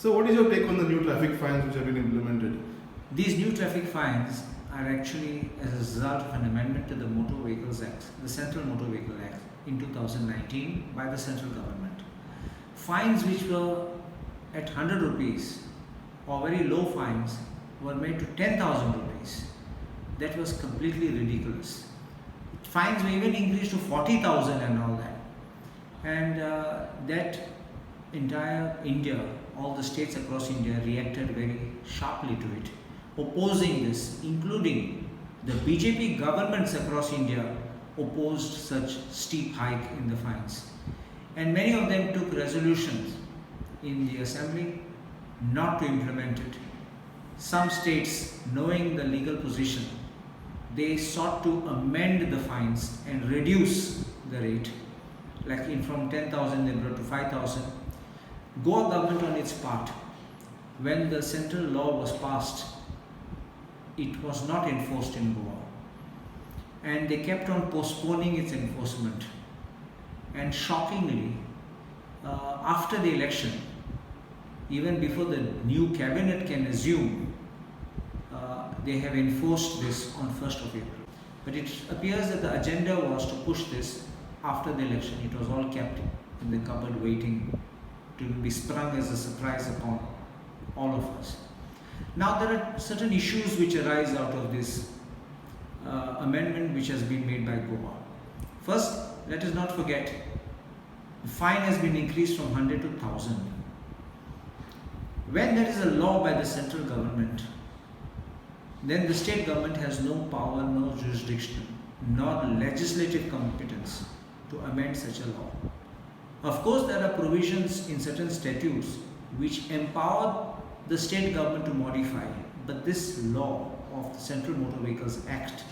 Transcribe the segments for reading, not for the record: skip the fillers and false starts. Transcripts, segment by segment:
So what is your take on the new traffic fines which have been implemented? These new traffic fines are actually as a result of an amendment to the Motor Vehicles Act, the Central Motor Vehicle Act in 2019 by the central government. Fines which were at 100 rupees or very low fines were made to 10,000 rupees. That was completely ridiculous. Fines were even increased to 40,000 and all that. And that entire India, all the states across India reacted very sharply to it, opposing this, including the BJP governments across India opposed such steep hike in the fines. And many of them took resolutions in the assembly not to implement it. Some states, knowing the legal position, they sought to amend the fines and reduce the rate, like from 10,000 they brought to 5,000. Goa government on its part, when the central law was passed, it was not enforced in Goa, and they kept on postponing its enforcement. And shockingly, after the election, even before the new cabinet can assume, they have enforced this on 1st of April. But it appears that the agenda was to push this after the election. It was all kept in the cupboard waiting to be sprung as a surprise upon all of us. Now there are certain issues which arise out of this amendment which has been made by Goa. First, let us not forget, the fine has been increased from 100 to 1,000. When there is a law by the central government, then the state government has no power, no jurisdiction, nor legislative competence to amend such a law. Of course, there are provisions in certain statutes which empower the state government to modify, but this law of the Central Motor Vehicles Act,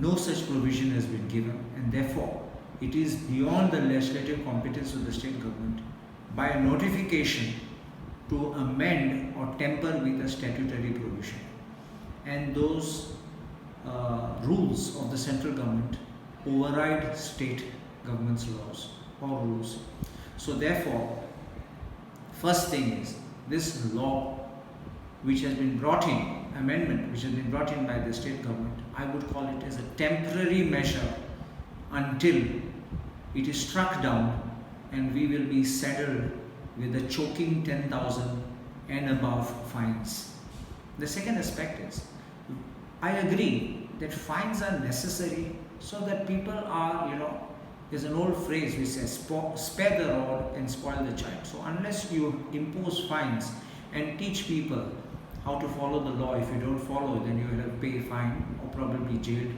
no such provision has been given, and therefore it is beyond the legislative competence of the state government by a notification to amend or tamper with a statutory provision. And those rules of the central government override state government's laws or rules. So therefore, first thing is, this law which has been brought in, amendment which has been brought in by the state government, I would call it as a temporary measure until it is struck down and we will be saddled with a choking 10,000 and above fines. The second aspect is, I agree that fines are necessary so that people are, there's an old phrase which says, spare the rod and spoil the child. So unless you impose fines and teach people how to follow the law, if you don't follow, then you will have to pay a fine or probably jailed.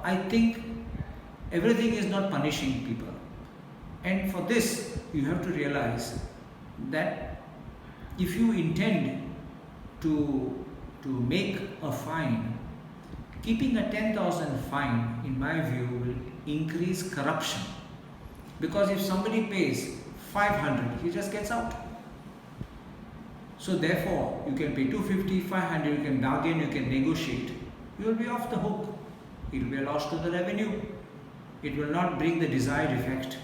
I think everything is not punishing people. And for this, you have to realize that if you intend to make a fine, keeping a 10,000 fine, in my view, will increase corruption. Because if somebody pays 500, he just gets out. So therefore, you can pay 250, 500, you can bargain, you can negotiate. You will be off the hook. It will be a loss to the revenue. It will not bring the desired effect.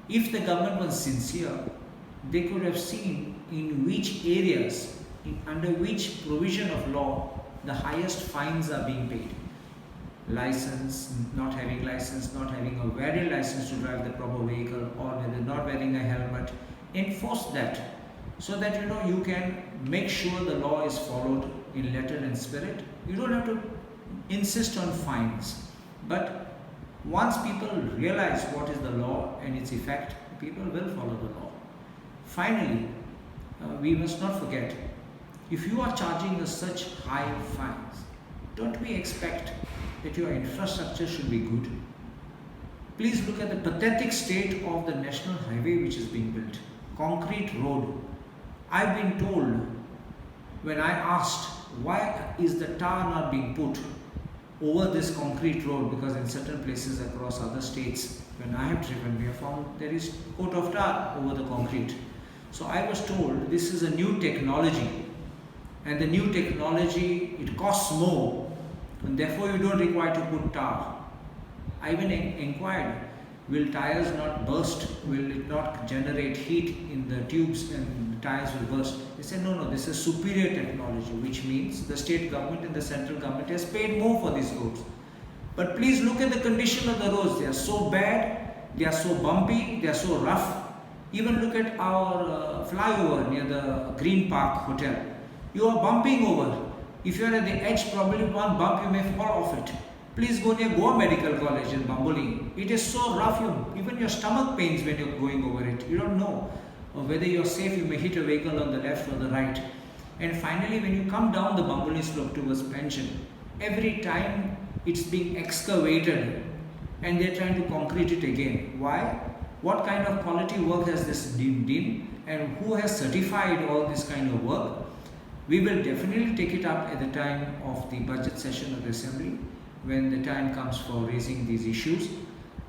If the government was sincere, they could have seen in which areas, under which provision of law, the highest fines are being paid. License, not having license, not having a valid license to drive the proper vehicle, or whether not wearing a helmet. Enforce that so that you can make sure the law is followed in letter and spirit. You don't have to insist on fines, but once people realize what is the law and its effect, people will follow the law. Finally, we must not forget, if you are charging us such high fines, don't we expect that your infrastructure should be good? Please look at the pathetic state of the national highway which is being built. Concrete road. I've been told, when I asked why is the tar not being put over this concrete road, because in certain places across other states, when I have driven, we have found there is coat of tar over the concrete. So I was told this is a new technology, and the new technology, it costs more, and therefore you don't require to put tar. I even inquired, Will tires not burst? Will it not generate heat in the tubes and the tires will burst? They said, no, this is superior technology, which means the state government and the central government has paid more for these roads. But please look at the condition of the roads. They are so bad, they are so bumpy, they are so rough. Even look at our flyover near the Green Park Hotel. You are bumping over. If you are at the edge, probably one bump you may fall off it. Please go near Goa Medical College in Bamboli. It is so rough, even your stomach pains when you're going over it. You don't know whether you're safe. You may hit a vehicle on the left or the right. And finally, when you come down the Bamboli slope towards Pension, every time it's being excavated and they're trying to concrete it again. Why? What kind of quality work has this been done and who has certified all this kind of work? We will definitely take it up at the time of the budget session of the Assembly, when the time comes for raising these issues.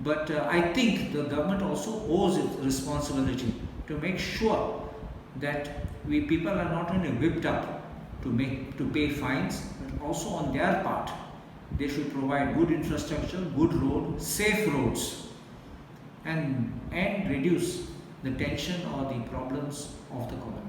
But I think the government also owes its responsibility to make sure that we people are not only whipped up to pay fines, but also on their part, they should provide good infrastructure, good road, safe roads, and reduce the tension or the problems of the government.